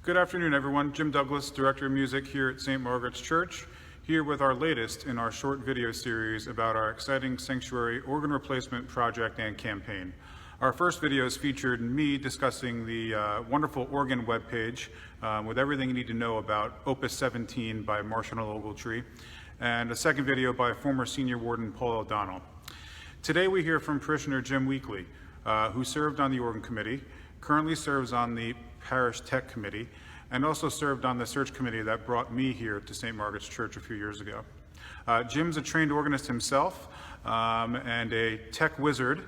Good afternoon, everyone. Jim Douglas, Director of Music here at St. Margaret's Church, here with our latest in our short video series about our exciting sanctuary organ replacement project and campaign. Our first videos featured me discussing the wonderful organ webpage with everything you need to know about Opus 17 by Marshall Ogletree, and a second video by former Senior Warden Paul O'Donnell. Today we hear from parishioner Jim Weekly, who served on the organ committee, currently serves on the Parish Tech Committee, and also served on the search committee that brought me here to St. Margaret's Church a few years ago. Jim's a trained organist himself and a tech wizard,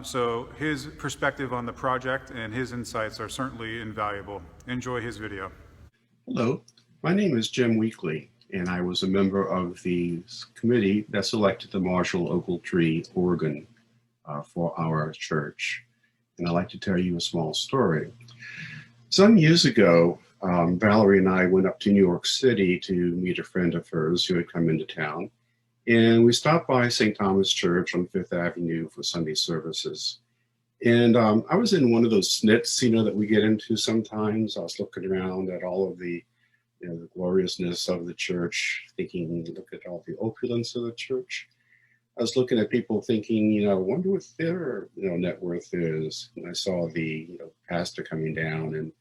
so his perspective on the project and his insights are certainly invaluable. Enjoy his video. Hello, my name is Jim Weekly, and I was a member of the committee that selected the Marshall Ogletree organ for our church. And I'd like to tell you a small story. Some years ago, Valerie and I went up to New York City to meet a friend of hers who had come into town. And we stopped by St. Thomas Church on Fifth Avenue for Sunday services. And I was in one of those snits, that we get into sometimes. I was looking around at all of the, the gloriousness of the church, thinking, look at all the opulence of the church. I was looking at people thinking, I wonder what their, net worth is. And I saw the, pastor coming down and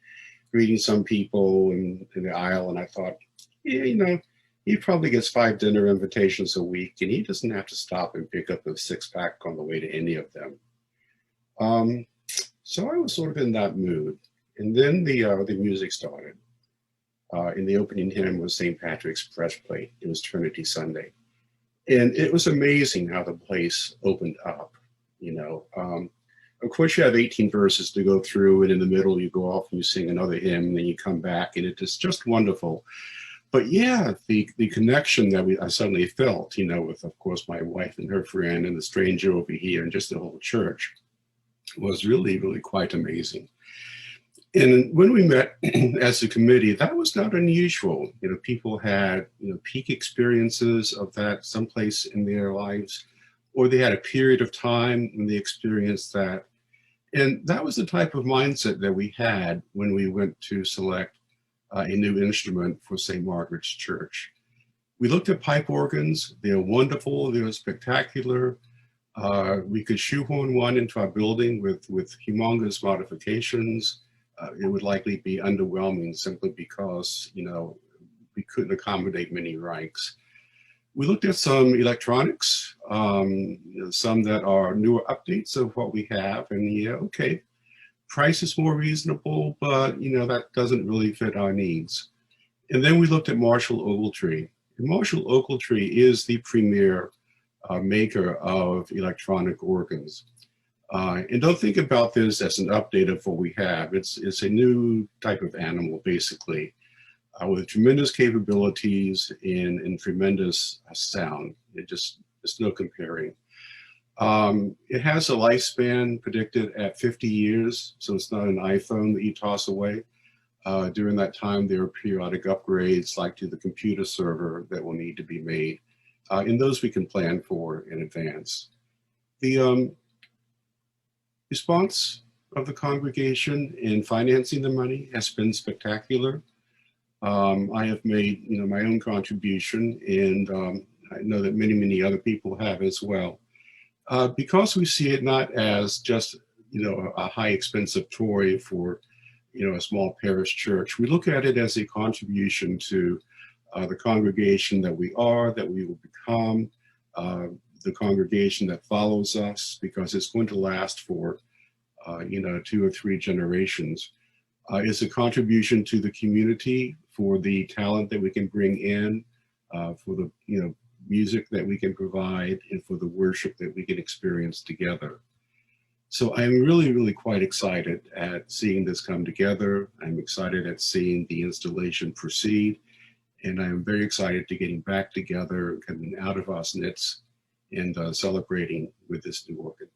greeting some people in the aisle. And I thought, yeah, he probably gets 5 dinner invitations a week and he doesn't have to stop and pick up a 6-pack on the way to any of them. So I was sort of in that mood. And then the music started. In the opening hymn was St. Patrick's breastplate. It was Trinity Sunday. And it was amazing how the place opened up, Of course, you have 18 verses to go through, and in the middle you go off and you sing another hymn, and then you come back, and it is just wonderful. But yeah, the connection that I suddenly felt, with, of course, my wife and her friend and the stranger over here and just the whole church was really, really quite amazing. And when we met as a committee, that was not unusual. People had, peak experiences of that someplace in their lives, or they had a period of time when they experienced that. And that was the type of mindset that we had when we went to select a new instrument for St. Margaret's Church. We looked at pipe organs. They're wonderful. They're spectacular. We could shoehorn one into our building with humongous modifications. It would likely be underwhelming simply because, we couldn't accommodate many ranks. We looked at some electronics, some that are newer updates of what we have, and okay, price is more reasonable, but that doesn't really fit our needs. And then we looked at Marshall Ogletree. And Marshall Ogletree is the premier maker of electronic organs. And don't think about this as an update of what we have. It's a new type of animal, basically, with tremendous capabilities and tremendous sound. There's no comparing. It has a lifespan predicted at 50 years, so it's not an iPhone that you toss away. During that time, there are periodic upgrades, like to the computer server, that will need to be made. And those we can plan for in advance. The response of the congregation in financing the money has been spectacular. I have made, my own contribution, and I know that many, many other people have as well. Because we see it not as just, a high expensive toy for, a small parish church. We look at it as a contribution to the congregation that we are, that we will become, the congregation that follows us, because it's going to last for, 2 or 3 generations. It's a contribution to the community for the talent that we can bring in, for the, music that we can provide, and for the worship that we can experience together. So I'm really, really quite excited at seeing this come together. I'm excited at seeing the installation proceed. And I'm very excited to getting back together, coming out of our snits, and celebrating with this new organ.